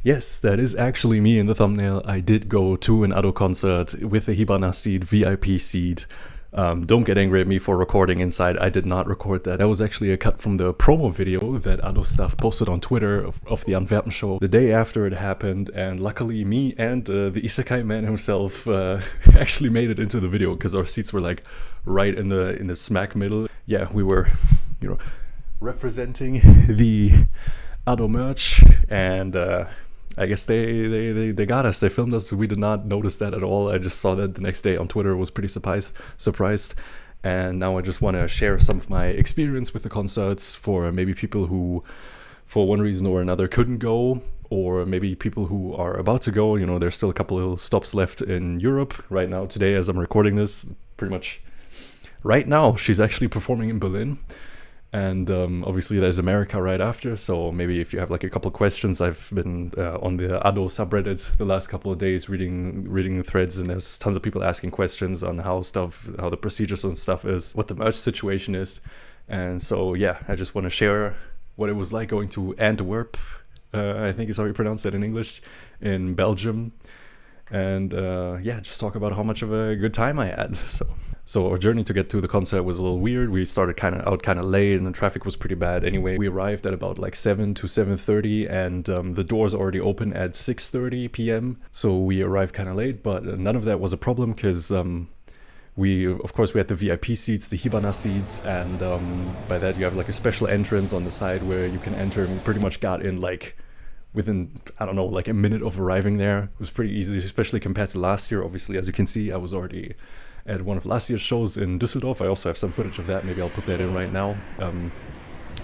Yes, that is actually me in the thumbnail. I did go to an Ado concert with a Hibana seat, VIP seat. Don't get angry at me for recording inside. I did not record that. That was actually a cut from the promo video that Ado Stuff posted on Twitter of the Antwerp show the day after it happened. And luckily, me and the Isekai man himself actually made it into the video because our seats were like right in the smack middle. Yeah, we were, representing the Ado merch, and I guess they got us. They filmed us. We did not notice that at all. I just saw that the next day on Twitter. Was pretty surprised. And now I just want to share some of my experience with the concerts for maybe people who, for one reason or another, couldn't go, or maybe people who are about to go. There's still a couple of stops left in Europe right now. Today, as I'm recording this, pretty much right now, she's actually performing in Berlin. And obviously there's America right after, so maybe if you have like a couple questions, I've been on the Ado subreddit the last couple of days reading the threads, and there's tons of people asking questions on how the procedures and stuff is, what the merch situation is. And so yeah, I just want to share what it was like going to Antwerp, I think is how you pronounce that in English, in Belgium. And just talk about how much of a good time I had. So our journey to get to the concert was a little weird. We started kind of late, and the traffic was pretty bad. Anyway, we arrived at about like 7 to 7:30, and the doors already open at 6:30 p.m. So we arrived kind of late, but none of that was a problem because we had the VIP seats, the Hibana seats, and by that you have like a special entrance on the side where you can enter. And we pretty much got in like within, I don't know, like a minute of arriving there. It was pretty easy, especially compared to last year. Obviously, as you can see, I was already at one of last year's shows in Düsseldorf. I also have some footage of that. Maybe I'll put that in right now.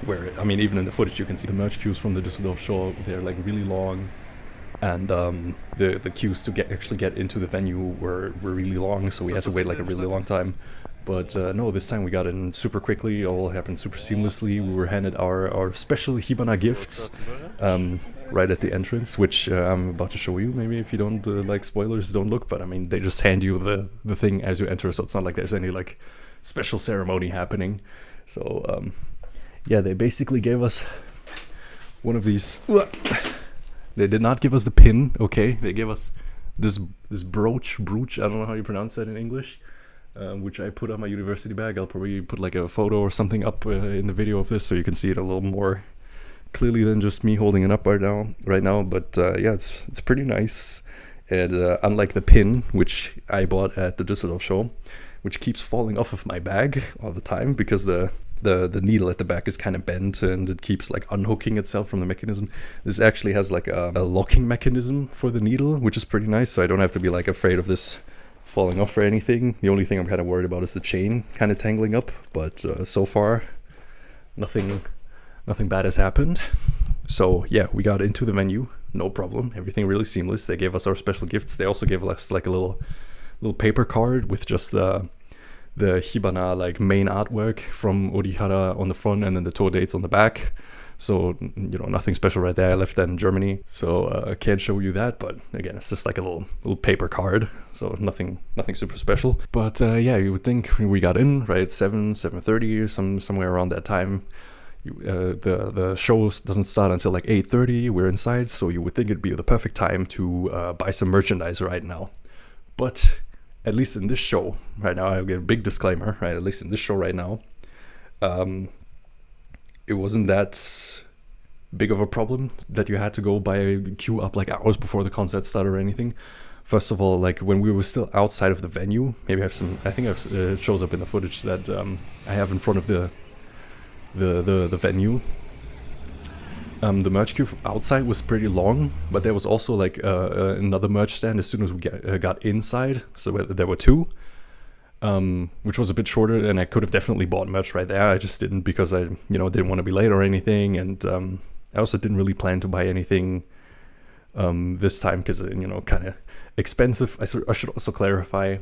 Even in the footage, you can see the merch queues from the Düsseldorf show. They're like really long. And the queues to get into the venue were really long, so we had to wait like a really long time. But no, this time we got in super quickly. All happened super seamlessly. We were handed our special Hibana gifts right at the entrance, which I'm about to show you. Maybe if you don't like spoilers, don't look. But I mean, they just hand you the thing as you enter, so it's not like there's any like special ceremony happening. So they basically gave us one of these. They did not give us a pin, okay? They gave us this brooch. I don't know how you pronounce that in English. Which I put on my university bag. I'll probably put like a photo or something up in the video of this so you can see it a little more clearly than just me holding it up right now. But it's pretty nice. And unlike the pin, which I bought at the Düsseldorf show, which keeps falling off of my bag all the time because the needle at the back is kind of bent and it keeps like unhooking itself from the mechanism. This actually has like a locking mechanism for the needle, which is pretty nice, so I don't have to be like afraid of this falling off or anything. The only thing I'm kind of worried about is the chain kind of tangling up, but so far nothing bad has happened. So yeah, we got into the venue, no problem, everything really seamless. They gave us our special gifts. They also gave us like a little paper card with just the Hibana like main artwork from Orihara on the front, and then the tour dates on the back. So, nothing special right there. I left that in Germany, so I can't show you that. But again, it's just like a little paper card, so nothing super special. But you would think we got in right at 7:30 or somewhere around that time. The show doesn't start until like 8:30. We're inside, so you would think it'd be the perfect time to buy some merchandise right now. But at least in this show right now, I'll give a big disclaimer. Right, at least in this show right now, it wasn't that big of a problem that you had to go queue up like hours before the concert started or anything. First of all, like when we were still outside of the venue, maybe I think it shows up in the footage that I have in front of the venue. The merch queue outside was pretty long, but there was also like another merch stand as soon as we got inside. So there were two. Which was a bit shorter, and I could have definitely bought merch right there. I just didn't because I, didn't want to be late or anything, and I also didn't really plan to buy anything this time because kind of expensive. I should also clarify,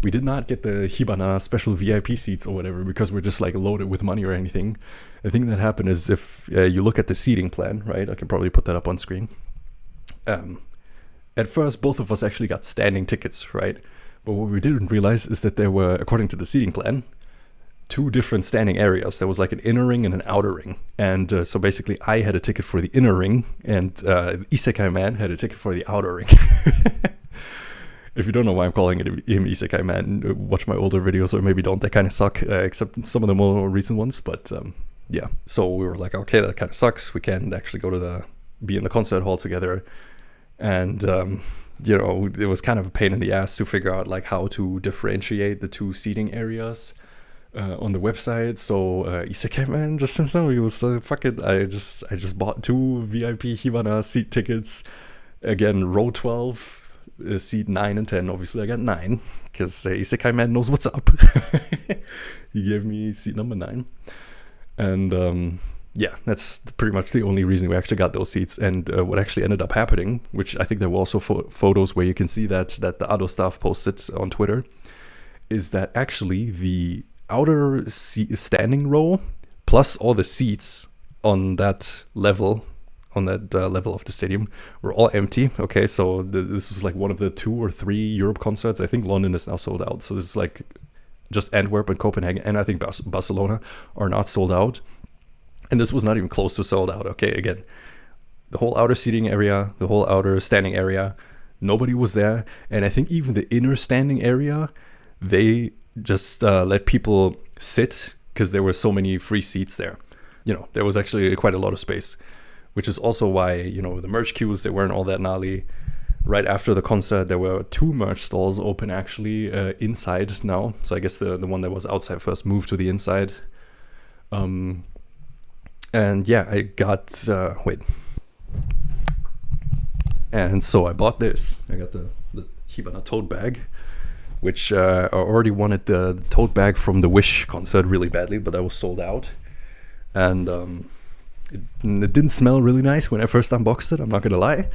we did not get the Hibana special VIP seats or whatever because we're just like loaded with money or anything. The thing that happened is if you look at the seating plan, right? I can probably put that up on screen. At first, both of us actually got standing tickets, right? But what we didn't realize is that there were, according to the seating plan, two different standing areas. There was like an inner ring and an outer ring. And so basically I had a ticket for the inner ring, and Isekai Man had a ticket for the outer ring. If you don't know why I'm calling him Isekai Man, watch my older videos, or maybe don't. They kind of suck, except some of the more recent ones. But yeah, so we were like, okay, that kind of sucks. We can't actually be in the concert hall together. And you know, it was kind of a pain in the ass to figure out like how to differentiate the two seating areas on the website. So Isekai Man just he was like, fuck it, I just bought 2 VIP Hibana seat tickets. Again, row 12. Seat 9 and 10. Obviously I got 9 because Isekai Man knows what's up. He gave me seat number 9, and yeah, that's pretty much the only reason we actually got those seats. And what actually ended up happening, which I think there were also photos where you can see that the Ado staff posted on Twitter, is that actually the outer standing row plus all the seats on that level level of the stadium were all empty. Okay, so this was like one of the 2 or 3 Europe concerts. I think London is now sold out, so this is like just Antwerp and Copenhagen, and I think Barcelona are not sold out, and this was not even close to sold out. Okay, again, the whole outer seating area, the whole outer standing area, nobody was there. And I think even the inner standing area, they just let people sit because there were so many free seats there. You know, there was actually quite a lot of space, which is also why, you know, the merch queues, they weren't all that gnarly. Right after the concert, there were 2 merch stalls open actually inside now. So I guess the one that was outside first moved to the inside. And yeah, I got, and so I bought this. I got the Hibana tote bag, which I already wanted the tote bag from the Wish concert really badly, but that was sold out. And it didn't smell really nice when I first unboxed it, I'm not gonna lie.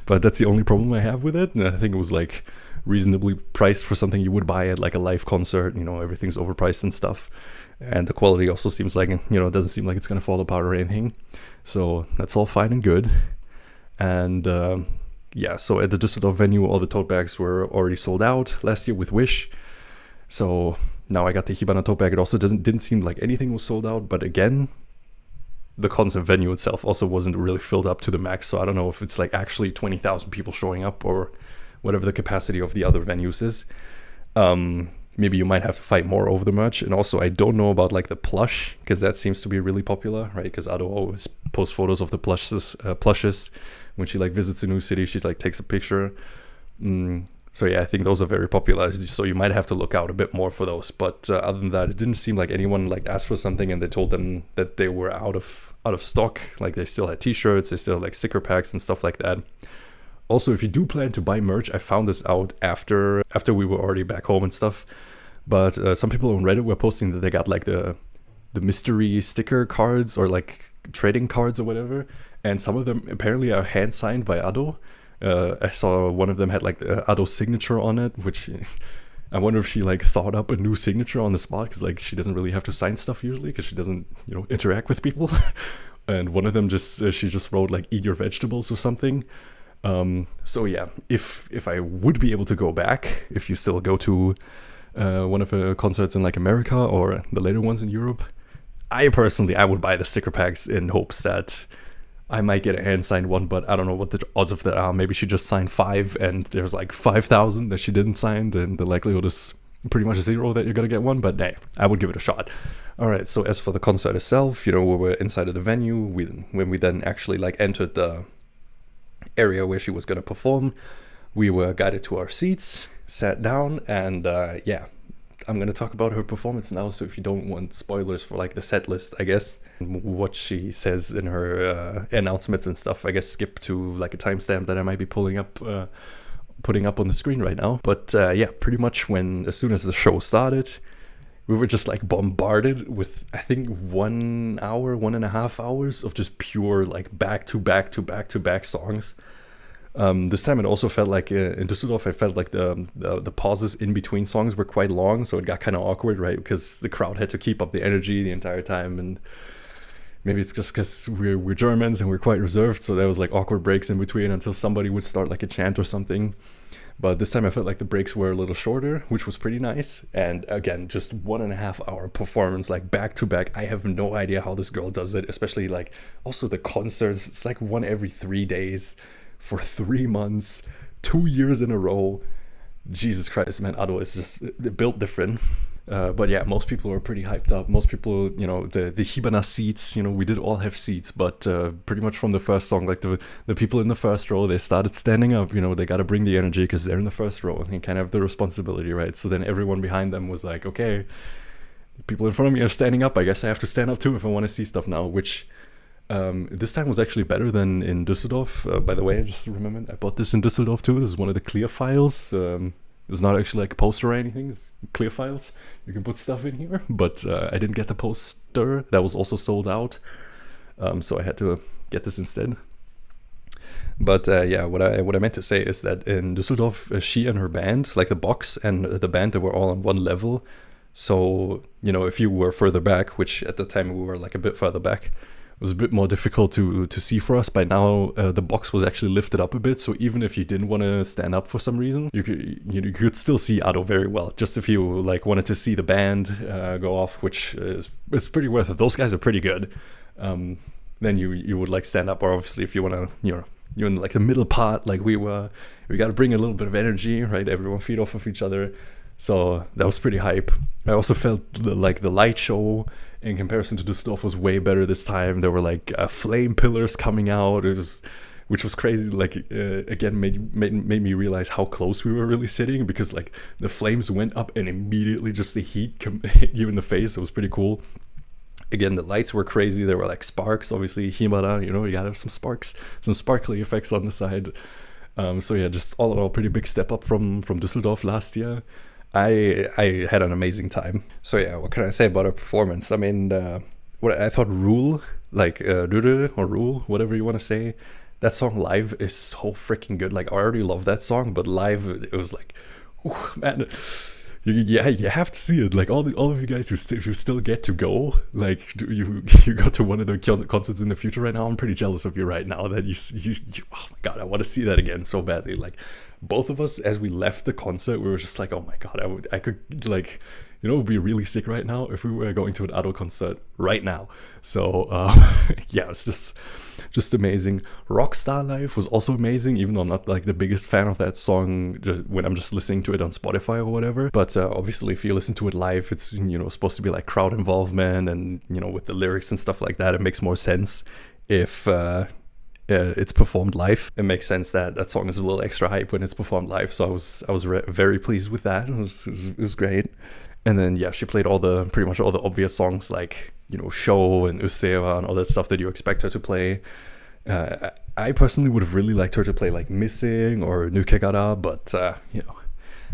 But that's the only problem I have with it. And I think it was like reasonably priced for something you would buy at like a live concert. You know, everything's overpriced and stuff. And the quality also seems like, you know, it doesn't seem like it's gonna fall apart or anything. So that's all fine and good. And yeah, so at the Düsseldorf venue, all the tote bags were already sold out last year with Wish. So now I got the Hibana tote bag. It also didn't seem like anything was sold out, but again, the concert venue itself also wasn't really filled up to the max. So I don't know if it's like actually 20,000 people showing up or whatever the capacity of the other venues is. Maybe you might have to fight more over the merch. And also, I don't know about like the plush, because that seems to be really popular, right? Because Ado always posts photos of the plushes when she like visits a new city. She like takes a picture. So yeah, I think those are very popular. So you might have to look out a bit more for those. But other than that, it didn't seem like anyone like asked for something and they told them that they were out of stock. Like they still had T-shirts, they still had like sticker packs and stuff like that. Also, if you do plan to buy merch, I found this out after we were already back home and stuff. But some people on Reddit were posting that they got like the mystery sticker cards or like trading cards or whatever. And some of them apparently are hand signed by Ado. I saw one of them had like the Ado signature on it, which I wonder if she like thought up a new signature on the spot, because like she doesn't really have to sign stuff usually because she doesn't, you know, interact with people. And one of them she just wrote like "eat your vegetables" or something. So yeah, if I would be able to go back, if you still go to one of the concerts in like America or the later ones in Europe, I would buy the sticker packs in hopes that I might get a hand signed one, but I don't know what the odds of that are. Maybe she just signed 5 and there's like 5,000 that she didn't sign, and the likelihood is pretty much 0 that you're gonna get one, but hey, I would give it a shot. Alright, so as for the concert itself, you know, we were inside of the venue. When we then actually like entered the area where she was gonna perform, we were guided to our seats, sat down, and yeah, I'm gonna talk about her performance now. So if you don't want spoilers for like the set list, I guess, what she says in her announcements and stuff, I guess skip to like a timestamp that I might be putting up on the screen right now. But yeah, pretty much as soon as the show started, we were just like bombarded with, I think, 1.5 hours of just pure like back to back songs. This time it also felt like in Düsseldorf, it felt like the pauses in between songs were quite long, so it got kind of awkward, right? Because the crowd had to keep up the energy the entire time, and maybe it's just because we're Germans and we're quite reserved, so there was like awkward breaks in between until somebody would start like a chant or something. But this time I felt like the breaks were a little shorter, which was pretty nice. And again, just 1.5 hour performance, like back to back. I have no idea how this girl does it, especially like also the concerts. It's like one every 3 days for 3 months, 2 years in a row. Jesus Christ, man, Ado is just built different. But yeah, most people were pretty hyped up. Most people, you know, the Hibana seats, you know, we did all have seats, but pretty much from the first song, like the people in the first row, they started standing up, you know, they got to bring the energy because they're in the first row and they kind of have the responsibility, right? So then everyone behind them was like, okay, people in front of me are standing up. I guess I have to stand up too if I want to see stuff now, which this time was actually better than in Düsseldorf. By the way, I just remembered, I bought this in Düsseldorf too. This is one of the clear files. It's not actually like a poster or anything. It's clear files. You can put stuff in here. But I didn't get the poster. That was also sold out. So I had to get this instead. But yeah, what I meant to say is that in Düsseldorf, she and her band, like the box and the band, they were all on one level. So, you know, if you were further back, which at the time we were like a bit further back, it was a bit more difficult to see for us. By now, the box was actually lifted up a bit, so even if you didn't want to stand up for some reason, you could still see Ado very well. Just if you like wanted to see the band go off, which is pretty worth it. Those guys are pretty good. Then you would like stand up, or obviously if you want to, you're in like the middle part, like we were. We got to bring a little bit of energy, right? Everyone feed off of each other. So that was pretty hype. I also felt like the light show in comparison to Düsseldorf was way better this time. There were like flame pillars coming out, which was crazy. Like again, made me realize how close we were really sitting, because like the flames went up and immediately just the heat hit you in the face. It was pretty cool. Again, the lights were crazy. There were like sparks. Obviously, Hibana, you know, you gotta have some sparks, some sparkly effects on the side. So yeah, just all in all, pretty big step up from Düsseldorf last year. I had an amazing time. So yeah, what can I say about her performance? I mean, what I thought Rule, like Rüde or Rule, whatever you want to say, that song live is so freaking good. Like I already love that song, but live it was like, man, you have to see it. Like all of you guys who still get to go, like you go to one of the concerts in the future right now. I'm pretty jealous of you right now that you oh my god, I want to see that again so badly. Like both of us, as we left the concert, we were just like, oh my god, I could like, you know, it would be really sick right now if we were going to an Ado concert right now. So yeah, it's just amazing. Rockstar Live was also amazing, even though I'm not like the biggest fan of that song when I'm just listening to it on Spotify or whatever. But obviously if you listen to it live, it's, you know, supposed to be like crowd involvement, and, you know, with the lyrics and stuff like that, it makes more sense if it's performed live. It makes sense that that song is a little extra hype when it's performed live. So I was very pleased with that. It was great. And then yeah, she played pretty much all the obvious songs, like, you know, Show and Usera and all that stuff that you expect her to play. I personally would have really liked her to play like Missing or Nukegara, but you know,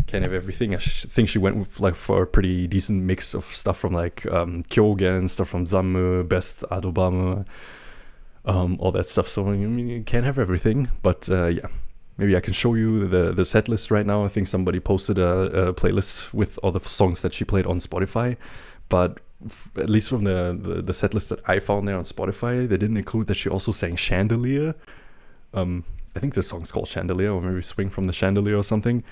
can't have everything. I think she went with like for a pretty decent mix of stuff from like Kyogen, stuff from Zamme, Best Adobame, all that stuff. So I mean, you can't have everything, but yeah. Maybe I can show you the set list right now. I think somebody posted a playlist with all the songs that she played on Spotify. But at least from the set list that I found there on Spotify, they didn't include that she also sang Chandelier. I think the song's called Chandelier, or maybe Swing from the Chandelier or something,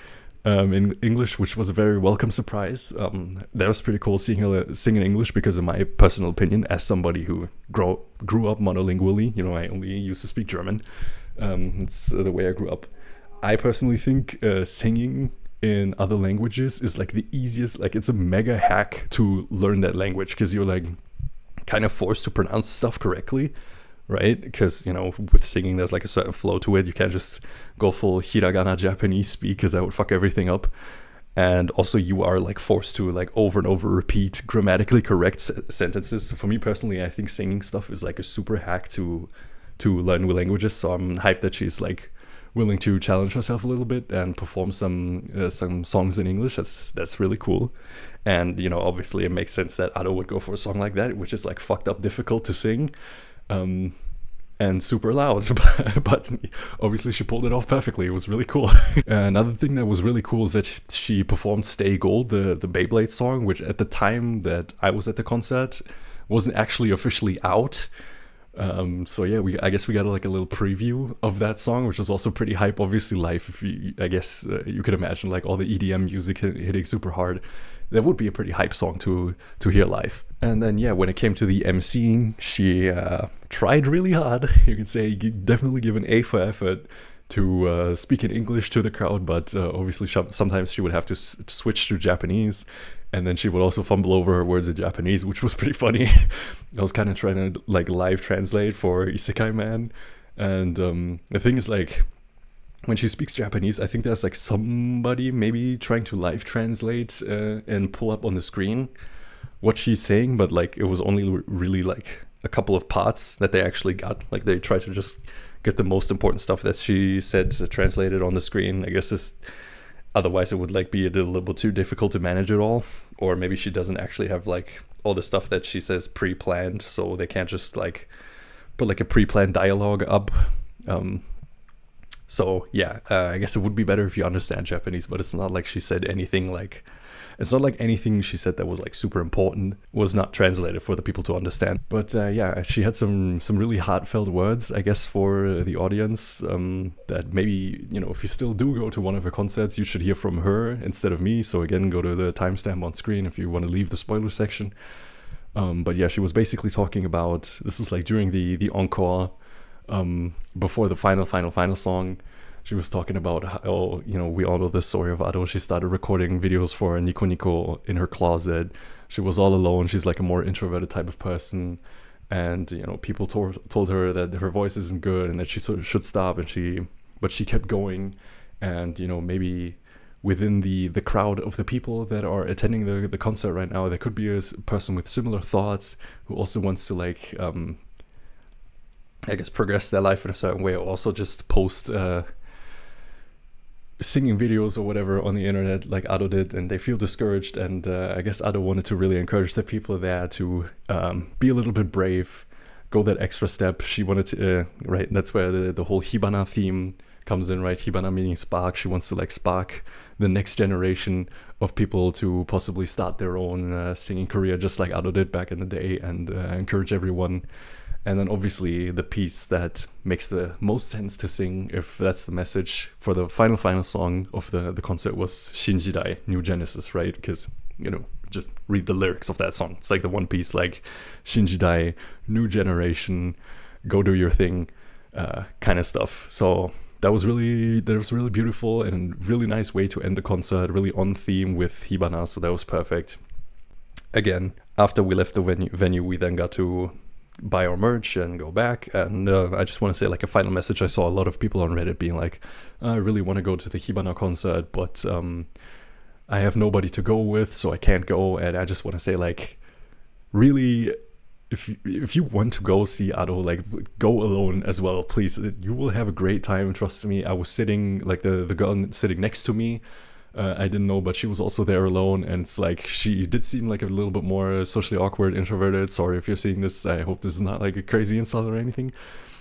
in English, which was a very welcome surprise. That was pretty cool seeing her sing in English, because in my personal opinion, as somebody who grew up monolingually, you know, I only used to speak German. It's the way I grew up. I personally think singing in other languages is like the easiest, like it's a mega hack to learn that language, because you're like kind of forced to pronounce stuff correctly, right? Because, you know, with singing there's like a certain flow to it. You can't just go full hiragana Japanese speak, because that would fuck everything up. And also you are like forced to like over and over repeat grammatically correct sentences. So for me personally, I think singing stuff is like a super hack to learn new languages. So I'm hyped that she's like willing to challenge herself a little bit and perform some songs in English. That's really cool. And, you know, obviously it makes sense that Ado would go for a song like that, which is like fucked up difficult to sing and super loud. But obviously she pulled it off perfectly. It was really cool. Another thing that was really cool is that she performed Stay Gold, the Beyblade song, which at the time that I was at the concert wasn't actually officially out. So yeah, I guess we got like a little preview of that song, which was also pretty hype. Obviously, live. If you, I guess you could imagine like all the EDM music hitting super hard. That would be a pretty hype song to hear live. And then yeah, when it came to the emceeing, she tried really hard. You could say definitely give an A for effort to speak in English to the crowd, but obviously sometimes she would have to switch to Japanese, and then she would also fumble over her words in Japanese, which was pretty funny. I was kind of trying to like live translate for Isekai Man, and the thing is like, when she speaks Japanese, I think there's like somebody maybe trying to live translate and pull up on the screen what she's saying, but like it was only really like a couple of parts that they actually got. Like they tried to just get the most important stuff that she said translated on the screen. I guess otherwise it would like be a little bit too difficult to manage it all, or maybe she doesn't actually have like all the stuff that she says pre-planned, so they can't just like put like a pre-planned dialogue up. So yeah, I guess it would be better if you understand Japanese, but it's not like she said anything like, it's not like anything she said that was like super important was not translated for the people to understand. But yeah, she had some really heartfelt words, I guess, for the audience, that maybe, you know, if you still do go to one of her concerts, you should hear from her instead of me. So again, go to the timestamp on screen if you want to leave the spoiler section. But yeah, she was basically talking about, this was like during the encore, before the final song. She was talking about how, you know, we all know the story of Ado. She started recording videos for Nico Nico in her closet. She was all alone. She's like a more introverted type of person, and you know, people told her that her voice isn't good and that she should stop, and but she kept going. And you know, maybe within the crowd of the people that are attending the concert right now, there could be a person with similar thoughts who also wants to like I guess progress their life in a certain way, or also just post singing videos or whatever on the internet like Ado did, and they feel discouraged. And I guess Ado wanted to really encourage the people there to be a little bit brave, go that extra step. She wanted to, right, that's where the whole Hibana theme comes in, right? Hibana meaning spark. She wants to like spark the next generation of people to possibly start their own singing career, just like Ado did back in the day, and encourage everyone. And then obviously the piece that makes the most sense to sing, if that's the message for the final song of the concert, was Shinjidai, New Genesis, right? Because, you know, just read the lyrics of that song. It's like the one piece, like Shinjidai, new generation, go do your thing, kind of stuff. So that was really beautiful and a really nice way to end the concert, really on theme with Hibana, so that was perfect. Again, after we left the venue, we then got to buy our merch and go back. And I just want to say like a final message. I saw a lot of people on Reddit being like, I really want to go to the Hibana concert, but I have nobody to go with, so I can't go. And I just want to say, like, really, if you want to go see Ado, like, go alone as well, please. You will have a great time, trust me. I was sitting, like, the girl sitting next to me, I didn't know, but she was also there alone, and it's like, she did seem like a little bit more socially awkward, introverted. Sorry if you're seeing this. I hope this is not like a crazy insult or anything,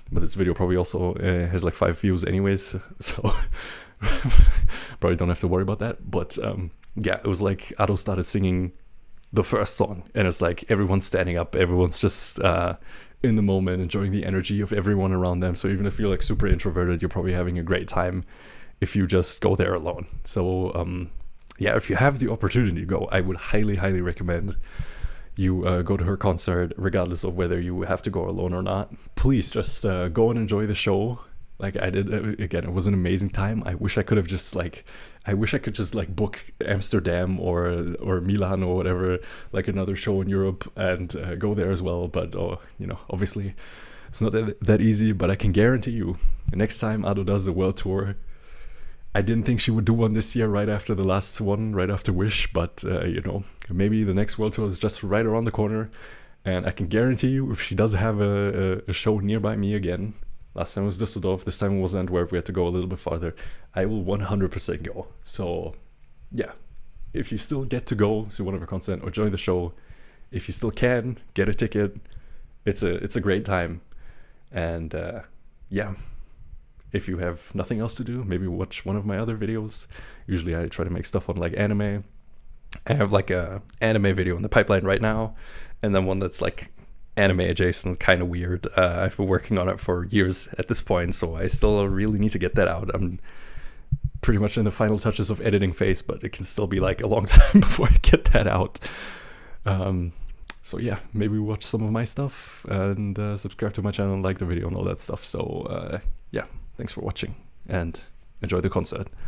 but this video probably also has like 5 views anyways, so probably don't have to worry about that. But yeah, it was like Ado started singing the first song, and it's like everyone's standing up, everyone's just in the moment, enjoying the energy of everyone around them. So even if you're like super introverted, you're probably having a great time if you just go there alone. So yeah, if you have the opportunity to go, I would highly recommend you go to her concert, regardless of whether you have to go alone or not. Please just go and enjoy the show like I did. Again, it was an amazing time. I wish I could just book Amsterdam or Milan or whatever, like another show in Europe, and go there as well. But you know, obviously it's not that easy. But I can guarantee you, next time Ado does a world tour, I didn't think she would do one this year right after the last one, right after Wish, but you know, maybe the next world tour is just right around the corner. And I can guarantee you, if she does have a show nearby me again, last time it was Düsseldorf, this time it was Antwerp, we had to go a little bit farther, I will 100% go. So yeah, if you still get to go to one of her concerts or join the show, if you still can, get a ticket. It's a great time. And yeah, if you have nothing else to do, maybe watch one of my other videos. Usually I try to make stuff on like anime. I have like a anime video in the pipeline right now, and then one that's like anime adjacent, kind of weird. I've been working on it for years at this point, so I still really need to get that out. I'm pretty much in the final touches of editing phase, but it can still be like a long time before I get that out. So yeah, maybe watch some of my stuff and subscribe to my channel and like the video and all that stuff. So yeah, thanks for watching and enjoy the concert.